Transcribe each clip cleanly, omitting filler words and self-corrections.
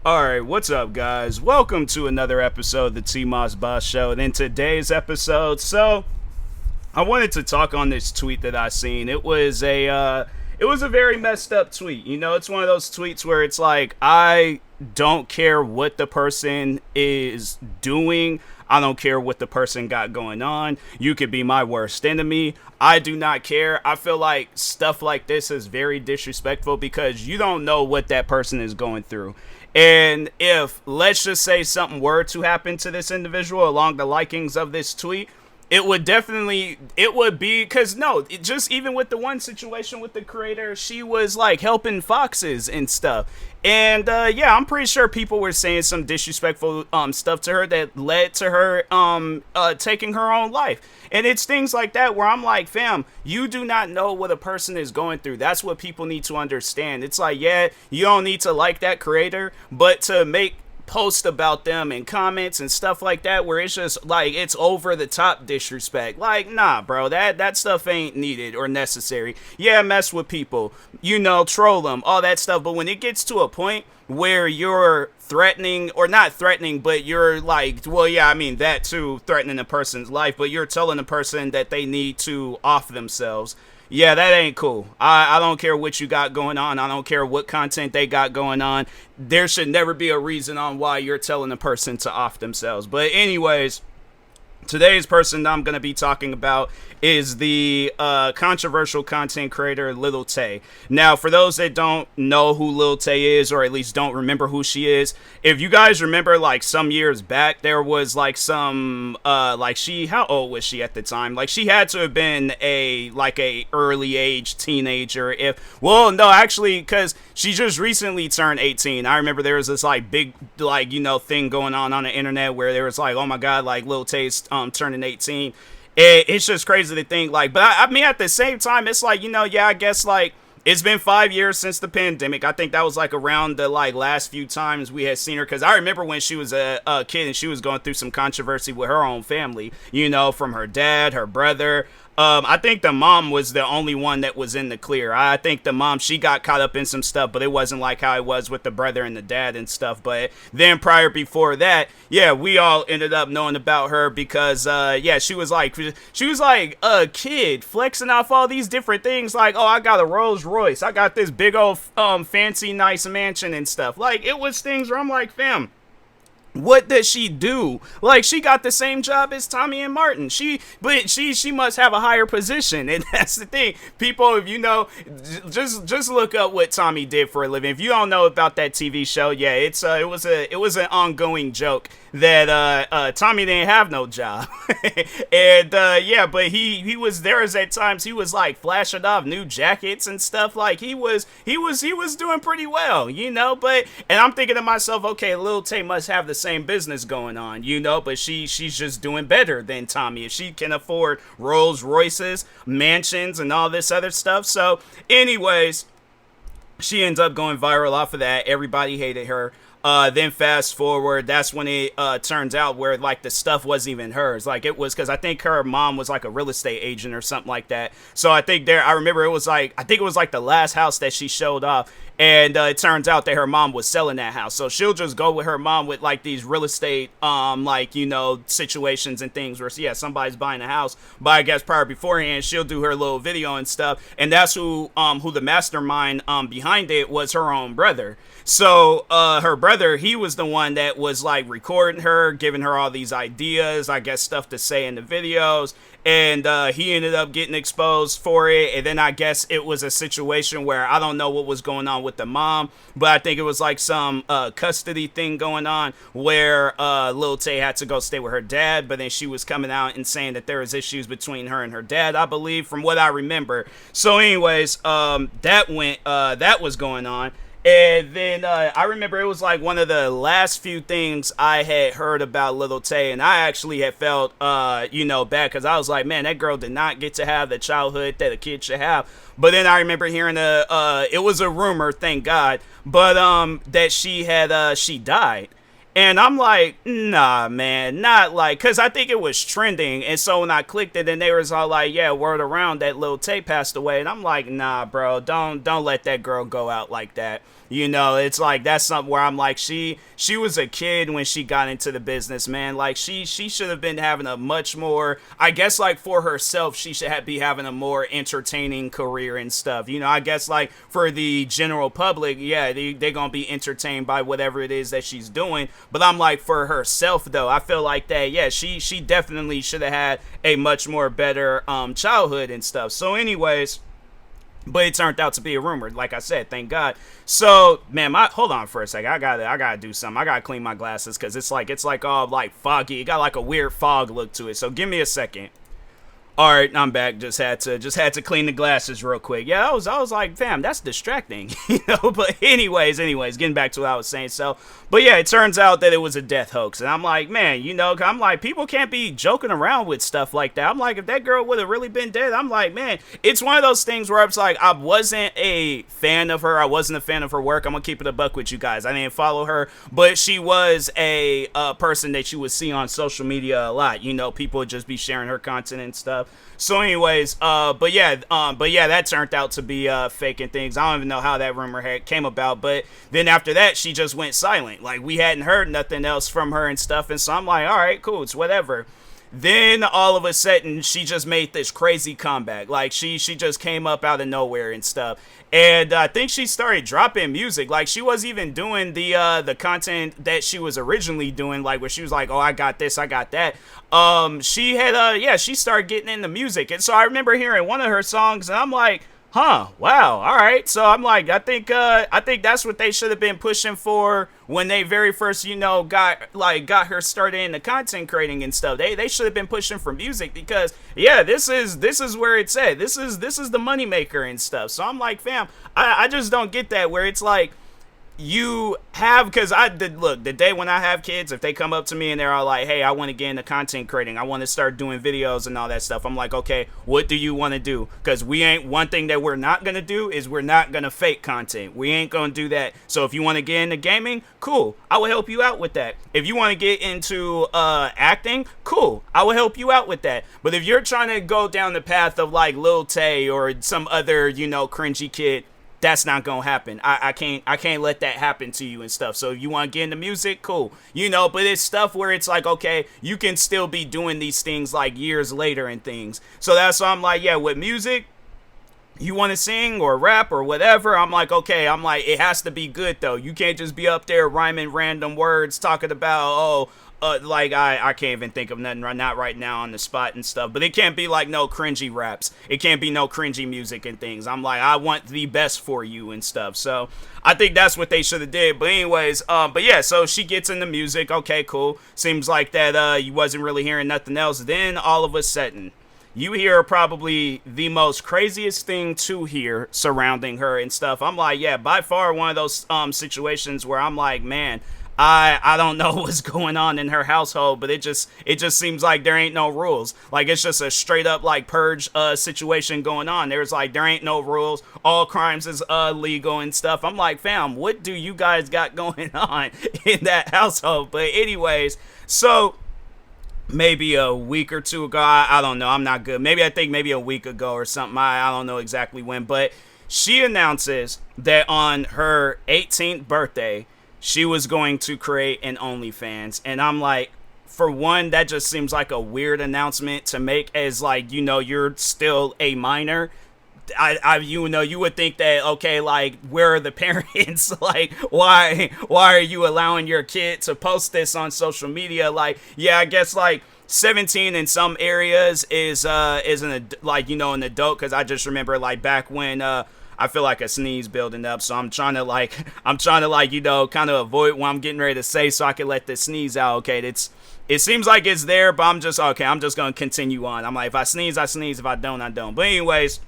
Alright, what's up, guys? Welcome to another episode of the TMossBoss Show. And in today's episode, I wanted to talk on this tweet that I seen. It was a very messed up tweet. You know, it's one of those tweets where it's like, I don't care what the person is doing. I don't care what the person got going on. You could be my worst enemy. I do not care. I feel like stuff like this is very disrespectful because you don't know what that person is going through. And if, let's just say, something were to happen to this individual along the likings of this tweet, it would be, because just even with the one situation with the creator, she was like helping foxes and stuff. And I'm pretty sure people were saying some disrespectful stuff to her that led to her taking her own life. And it's things like that where I'm like, fam, you do not know what a person is going through. That's what people need to understand. It's like, yeah, you don't need to like that creator, but to make post about them and comments and stuff like that where it's just like it's over the top disrespect, like, nah, bro, that stuff ain't needed or necessary. Yeah, mess with people, troll them, all that stuff, but when it gets to a point where you're threatening, or not threatening, but you're like, well, yeah, I mean that too, threatening a person's life, but you're telling a person that they need to off themselves. Yeah, that ain't cool. I don't care what you got going on. I don't care what content they got going on. There should never be a reason on why you're telling a person to off themselves. But anyways, today's person that I'm going to be talking about is the controversial content creator Lil Tay. Now, for those that don't know who Lil Tay is, or at least don't remember who she is, if you guys remember, like, some years back, there was, like, some, how old was she at the time? Like, she had to have been a early age teenager, because she just recently turned 18. I remember there was this, like, big, thing going on the internet where there was, like, oh my god, like, Lil Tay's turning 18. It's just crazy to think, like, but I mean, at the same time, it's like, I guess, like, it's been 5 years since the pandemic. I think that was, like, around the, like, last few times we had seen her, because I remember when she was a kid and she was going through some controversy with her own family, from her dad, her brother. I think the mom was the only one that was in the clear. I think the mom, she got caught up in some stuff, but it wasn't like how it was with the brother and the dad and stuff. But then before that, yeah, we all ended up knowing about her because, she was like a kid flexing off all these different things. Like, oh, I got a Rolls Royce. I got this big old, fancy, nice mansion and stuff. Like, it was things where I'm like, fam, what does she do? Like, she got the same job as Tommy and Martin. She must have a higher position, and that's the thing. People, if you know, just look up what Tommy did for a living. If you don't know about that TV show, yeah, it was an ongoing joke that Tommy didn't have no job, and but he was there at times. He was like flashing off new jackets and stuff. Like he was doing pretty well, But and I'm thinking to myself, okay, Lil Tay must have the same business going on, but she's just doing better than Tommy if she can afford Rolls Royces, mansions, and all this other stuff. So anyways, she ends up going viral off of that. Everybody hated her. Then fast forward, that's when it turns out where, like, the stuff wasn't even hers. Like, it was because I think her mom was like a real estate agent or something like that. So I remember it was like the last house that she showed off. And it turns out that her mom was selling that house. So she'll just go with her mom with, like, these real estate, situations and things where, yeah, somebody's buying a house. But I guess beforehand, she'll do her little video and stuff. And that's who the mastermind behind it was, her own brother. So her brother, he was the one that was, like, recording her, giving her all these ideas, I guess stuff to say in the videos. And he ended up getting exposed for it. And then I guess it was a situation where I don't know what was going on with the mom, but I think it was like some custody thing going on where Lil Tay had to go stay with her dad, but then she was coming out and saying that there was issues between her and her dad, I believe, from what I remember. So anyways, that was going on. And then I remember it was like one of the last few things I had heard about Lil Tay, and I actually had felt, bad because I was like, man, that girl did not get to have the childhood that a kid should have. But then I remember hearing it was a rumor, thank God, but that she died. And I'm like, nah, man, not like, because I think it was trending. And so when I clicked it, and they was all like, yeah, word around that Lil Tay passed away. And I'm like, nah, bro, don't let that girl go out like that. You know, it's like that's something where I'm like, she was a kid when she got into the business, man. Like she should have been having a much more, I guess, like for herself, she should be having a more entertaining career and stuff. You know, I guess like for the general public, yeah, they're gonna be entertained by whatever it is that she's doing. But I'm like, for herself though, I feel like that, yeah, she definitely should have had a much more better childhood and stuff. So anyways, but it turned out to be a rumor, like I said, thank God. So, man, hold on for a second. I gotta do something. I gotta clean my glasses because it's like all like foggy. It got like a weird fog look to it. So give me a second. All right, I'm back. Just had to clean the glasses real quick. Yeah, I was like, fam, that's distracting, you know. But anyways, getting back to what I was saying. So, but yeah, it turns out that it was a death hoax, and I'm like, man, you know, I'm like, people can't be joking around with stuff like that. I'm like, if that girl would have really been dead, I'm like, man, it's one of those things where it's like, I wasn't a fan of her. I wasn't a fan of her work. I'm gonna keep it a buck with you guys. I didn't follow her, but she was a person that you would see on social media a lot. You know, people would just be sharing her content and stuff. So anyways, but yeah, that turned out to be fake and things. I don't even know how that rumor came about, but then after that, she just went silent. Like, we hadn't heard nothing else from her and stuff, and so I'm like, all right, cool, it's whatever. Then all of a sudden, she just made this crazy comeback. Like, she just came up out of nowhere and stuff. And I think she started dropping music. Like, she wasn't even doing the content that she was originally doing, like where she was like, oh, I got this, I got that. She had she started getting into music. And so I remember hearing one of her songs, and I'm like, huh, wow, all right. So I'm like, I think that's what they should have been pushing for when they very first, you know, got her started into content creating and stuff. They should have been pushing for music, because yeah, this is where it's at. This is the moneymaker and stuff. So I'm like, fam, I just don't get that, where it's like, you have, because look, the day when I have kids, if they come up to me and they're all like, hey, I want to get into content creating, I want to start doing videos and all that stuff, I'm like, okay, what do you want to do? Because one thing that we're not going to do is we're not going to fake content. We ain't going to do that. So if you want to get into gaming, cool, I will help you out with that. If you want to get into acting, cool, I will help you out with that. But if you're trying to go down the path of like Lil Tay or some other, you know, cringy kid, that's not gonna happen. I can't let that happen to you and stuff. So if you want to get into music, cool, you know. But it's stuff where it's like, okay, you can still be doing these things like years later and things. So that's why I'm like, yeah, with music, you want to sing or rap or whatever, I'm like, okay, I'm like, it has to be good though. You can't just be up there rhyming random words, talking about, like I can't even think of nothing not right now on the spot and stuff. But it can't be like no cringy raps. It can't be no cringy music and things. I'm like, I want the best for you and stuff. So I think that's what they should have did. But anyways, but yeah, so she gets into music. Okay, cool. Seems like that you wasn't really hearing nothing else. Then all of a sudden, you hear probably the most craziest thing to hear surrounding her and stuff. I'm like, yeah, by far one of those situations where I'm like, man, I don't know what's going on in her household, but it just seems like there ain't no rules. Like, it's just a straight up like purge situation going on. There's like, there ain't no rules. All crimes is legal and stuff. I'm like, fam, what do you guys got going on in that household? But anyways, so maybe a week or two ago, I don't know, I'm not good. Maybe a week ago or something. I don't know exactly when, but she announces that on her 18th birthday, she was going to create an OnlyFans. And I'm like, for one, that just seems like a weird announcement to make, as like, you know, you're still a minor. You know, you would think that, okay, like, where are the parents? Like, why are you allowing your kid to post this on social media? Like, yeah, I guess like 17 in some areas is an like, you know, an adult, because I just remember like back when I feel like a sneeze building up, so I'm trying to like, you know, kind of avoid what I'm getting ready to say so I can let the sneeze out. Okay, it seems like it's there, but I'm just gonna continue on. I'm like, if I sneeze, I sneeze. If I don't, I don't. But anyways,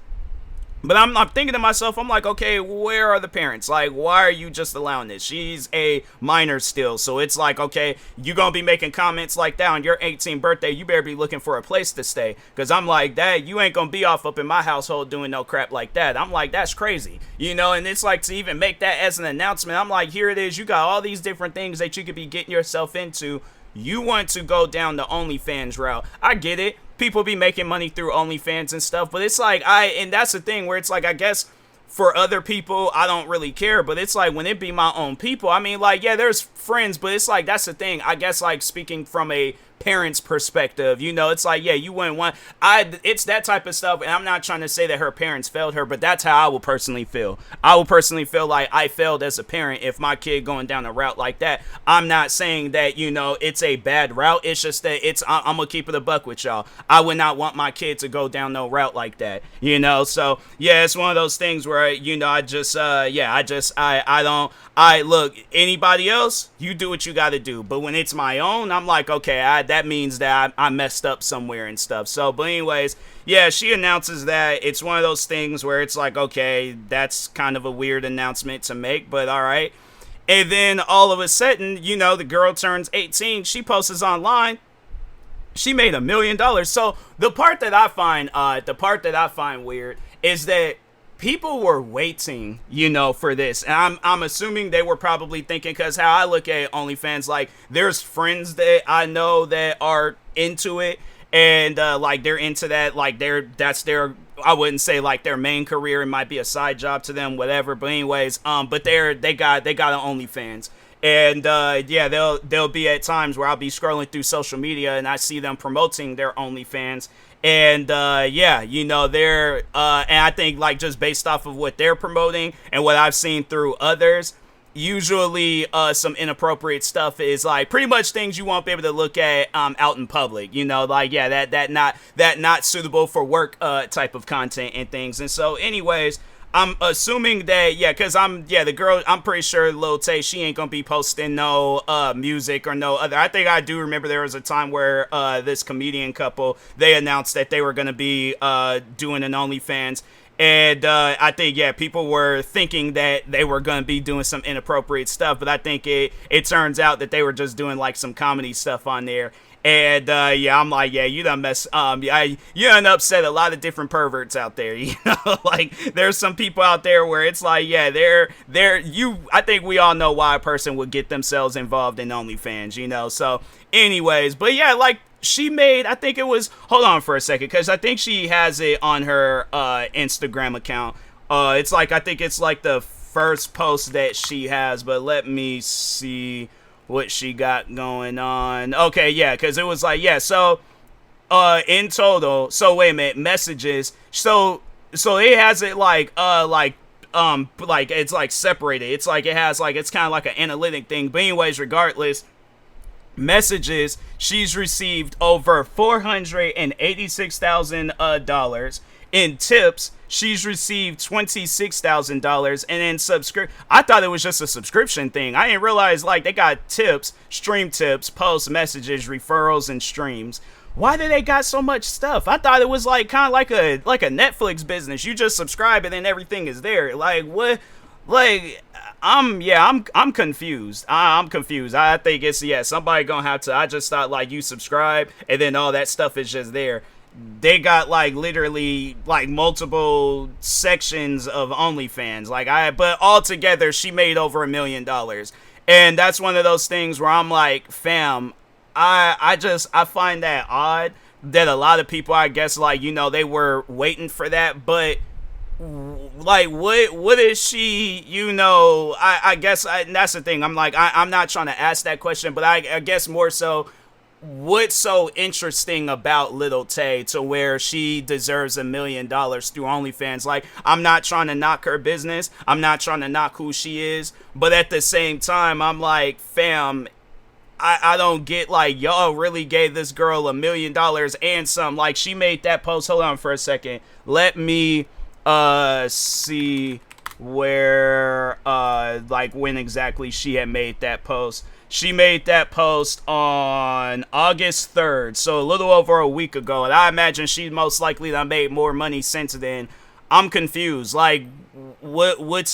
but I'm thinking to myself, I'm like, okay, where are the parents? Like, why are you just allowing this? She's a minor still, so it's like, okay, you gonna be making comments like that on your 18th birthday, you better be looking for a place to stay, because I'm like, that, you ain't gonna be off up in my household doing no crap like that. I'm like, that's crazy, you know. And it's like, to even make that as an announcement, I'm like, here it is, you got all these different things that you could be getting yourself into. You want to go down the OnlyFans route. I get it. People be making money through OnlyFans and stuff, but it's like, and that's the thing where it's like, I guess for other people, I don't really care, but it's like when it be my own people, I mean, like, yeah, there's friends, but it's like, that's the thing, I guess, like, speaking from a parent's perspective, you know, it's like, yeah, you wouldn't want, it's that type of stuff, and I'm not trying to say that her parents failed her, but that's how I will personally feel. I will personally feel like I failed as a parent if my kid going down a route like that. I'm not saying that, you know, it's a bad route, it's just that I'm gonna keep it a buck with y'all. I would not want my kid to go down no route like that, you know, so, yeah, it's one of those things where, you know, I look, anybody else, you do what you gotta do, but when it's my own, I'm like, okay, that means that I messed up somewhere and stuff. So, but anyways, yeah, she announces that. It's one of those things where it's like, okay, that's kind of a weird announcement to make, but all right. And then all of a sudden, you know, the girl turns 18. She posts online. She made $1 million. So the part that I find weird is that people were waiting, you know, for this. And I'm assuming they were probably thinking, because how I look at OnlyFans, like, there's friends that I know that are into it, and like, they're into that, like, that's their, I wouldn't say like their main career, it might be a side job to them, whatever, but anyways, but they got an OnlyFans. And yeah, they'll be at times where I'll be scrolling through social media and I see them promoting their OnlyFans. And yeah, you know, they're and I think, like, just based off of what they're promoting and what I've seen through others, usually some inappropriate stuff is like pretty much things you won't be able to look at out in public, you know, like, yeah, that not suitable for work type of content and things. And so anyways, I'm assuming that, yeah, because the girl, I'm pretty sure Lil Tay, she ain't gonna be posting no music or no other. I think I do remember there was a time where this comedian couple, they announced that they were gonna be doing an OnlyFans. And I think, yeah, people were thinking that they were going to be doing some inappropriate stuff, but I think it turns out that they were just doing, like, some comedy stuff on there. And yeah, I'm like, yeah, you done you done upset a lot of different perverts out there, you know. Like, there's some people out there where it's like, yeah, I think we all know why a person would get themselves involved in OnlyFans, you know. So anyways, but yeah, like, she made, I think it was, hold on for a second, because I think she has it on her Instagram account. It's like, I think it's like the first post that she has, but let me see what she got going on. Okay, yeah, because it was like, yeah, so in total, so wait a minute, messages, so it has it like it's like separated. It's like, it has like, it's kind of like an analytic thing, but anyways, regardless, messages, she's received over $486,000. In tips, she's received $26,000. And then I thought it was just a subscription thing. I didn't realize, like, they got tips, stream tips, post messages, referrals, and streams. Why do they got so much stuff? I thought it was like kind of like a Netflix business. You just subscribe and then everything is there. Like, what? Like, I'm confused. I'm confused. I think it's, yeah, somebody gonna have to, I just thought, like, you subscribe and then all that stuff is just there. They got, like, literally, like, multiple sections of OnlyFans. Like, but altogether, she made over $1 million. And that's one of those things where I'm like, fam, I find that odd that a lot of people, I guess, like, you know, they were waiting for that, but like, what is she, you know, I guess, that's the thing. I'm like, I'm not trying to ask that question, but I guess more so, what's so interesting about Lil Tay to where she deserves $1 million through OnlyFans? Like, I'm not trying to knock her business, I'm not trying to knock who she is, but at the same time, I'm like, fam, I don't get, like, y'all really gave this girl $1 million and some. Like, she made that post, hold on for a second, let me see where like, when exactly she had made that post. She made that post on August 3rd, so a little over a week ago, and I imagine she most likely done made more money since then. I'm confused. Like, what's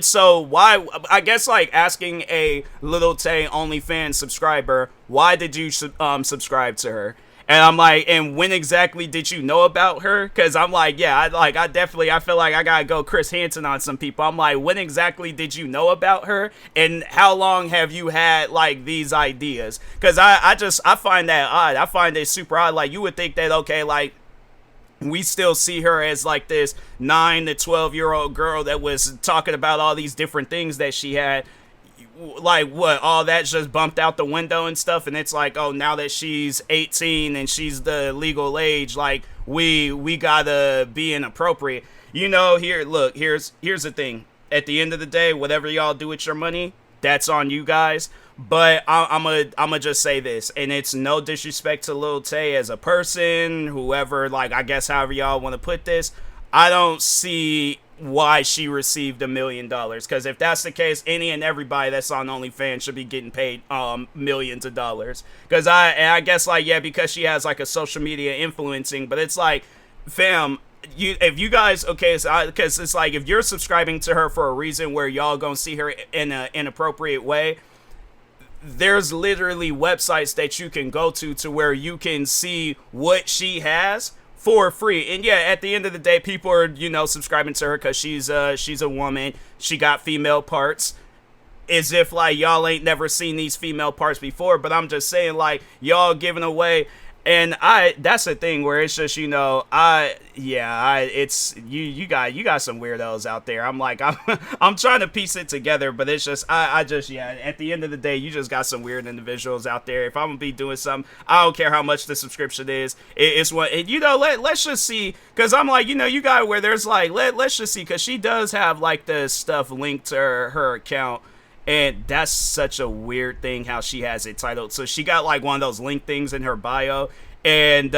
so, why, I guess, like, asking a Lil Tay OnlyFans subscriber, why did you subscribe to her? And I'm like, and when exactly did you know about her? Because I'm like, yeah, I feel like I gotta go Chris Hansen on some people. I'm like, when exactly did you know about her? And how long have you had, like, these ideas? Because I find that odd. I find it super odd. Like, you would think that, okay, like, we still see her as like this 9 to 12-year-old girl that was talking about all these different things that she had. Like, what, all that's just bumped out the window and stuff, and it's like, oh, now that she's 18 and she's the legal age, like, we gotta be inappropriate. Here, look, here's the thing. At the end of the day, whatever y'all do with your money, that's on you guys. But I'm gonna just say this, and it's no disrespect to Lil Tay as a person, whoever, like, I guess however y'all want to put this. I don't see why she received $1 million, because if that's the case, any and everybody that's on OnlyFans should be getting paid millions of dollars. Because I guess, like, yeah, because she has like a social media influencing, but it's like, fam, if you guys, okay, so because it's like, if you're subscribing to her for a reason where y'all gonna see her in an inappropriate way, there's literally websites that you can go to where you can see what she has for free. And yeah, at the end of the day, people are, subscribing to her because she's a woman. She got female parts. As if, like, y'all ain't never seen these female parts before. But I'm just saying, like, y'all giving away. And that's the thing where it's just, it's, you got some weirdos out there. I'm like, I'm trying to piece it together, but it's just, at the end of the day, you just got some weird individuals out there. If I'm gonna be doing something, I don't care how much the subscription is. It's what, let's just see, because I'm like, you got where there's like, let's just see, because she does have like the stuff linked to her account. And that's such a weird thing how she has it titled. So she got like one of those link things in her bio. And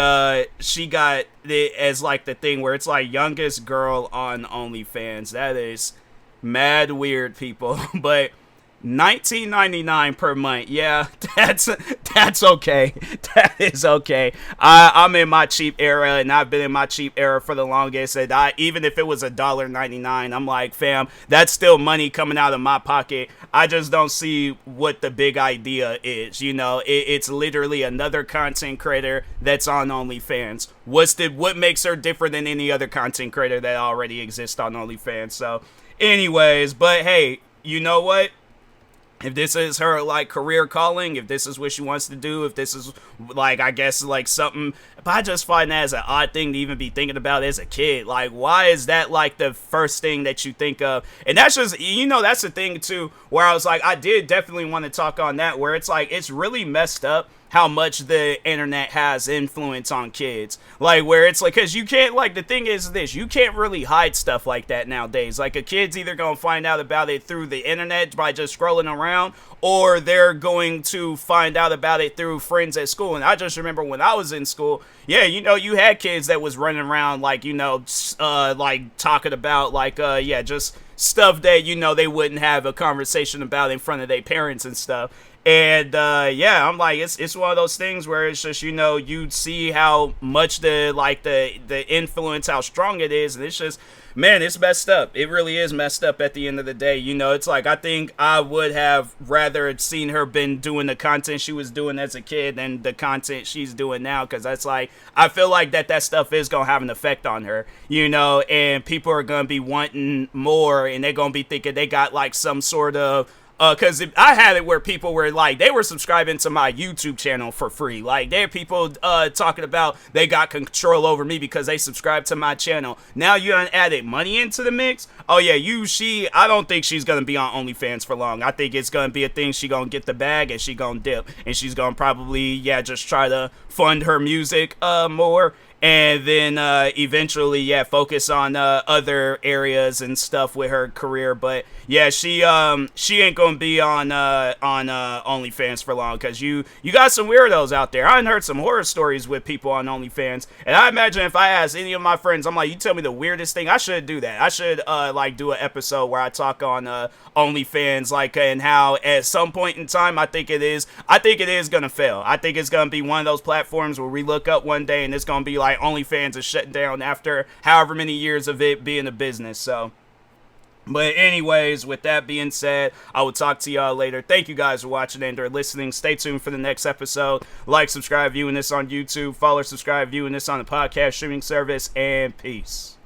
she got it as like the thing where it's like youngest girl on OnlyFans. That is mad weird, people. But $19.99 per month. Yeah, that's okay. That is okay. I'm in my cheap era, and I've been in my cheap era for the longest. And even if it was $1.99, I'm like, fam, that's still money coming out of my pocket. I just don't see what the big idea is. It's literally another content creator that's on OnlyFans. What makes her different than any other content creator that already exists on OnlyFans? So, anyways, but hey, you know what? If this is her, like, career calling, if this is what she wants to do, if this is, like, I guess, like, something, but I just find that as an odd thing to even be thinking about as a kid. Like, why is that, like, the first thing that you think of? And that's just, that's the thing, too, where I was like, I did definitely want to talk on that, where it's like, it's really messed up how much the internet has influence on kids. Like, where it's like, because you can't, like, the thing is this, you can't really hide stuff like that nowadays. Like, a kid's either going to find out about it through the internet by just scrolling around, or they're going to find out about it through friends at school. And I just remember when I was in school, yeah, you had kids that was running around, like, like, talking about, like, just stuff that, they wouldn't have a conversation about in front of their parents and stuff. And I'm like, it's one of those things where it's just, you see how much the influence, how strong it is, and it's just, man, it's messed up. It really is messed up at the end of the day. It's like, I think I would have rather seen her been doing the content she was doing as a kid than the content she's doing now, because that's like, I feel like that stuff is going to have an effect on her, and people are going to be wanting more, and they're going to be thinking they got like some sort of, because I had it where people were like, they were subscribing to my YouTube channel for free. Like, there are people talking about they got control over me because they subscribed to my channel. Now you done added money into the mix. Oh yeah, I don't think she's gonna be on OnlyFans for long. I think it's gonna be a thing. She gonna get the bag and she gonna dip, and she's gonna probably just try to fund her music more. And then eventually, focus on other areas and stuff with her career. But yeah, she ain't gonna be on OnlyFans for long, because you got some weirdos out there. I heard some horror stories with people on OnlyFans, and I imagine if I asked any of my friends, I'm like, you tell me the weirdest thing, I should do that. I should like do an episode where I talk on OnlyFans, like, and how at some point in time I think it is gonna fail. I think it's gonna be one of those platforms where we look up one day and it's gonna be like, OnlyFans is shutting down after however many years of it being a business. So, but anyways, with that being said, I will talk to y'all later. Thank you guys for watching and or listening. Stay tuned for the next episode. Like, subscribe, viewing this on YouTube. Follow, subscribe, viewing this on the podcast streaming service. And peace.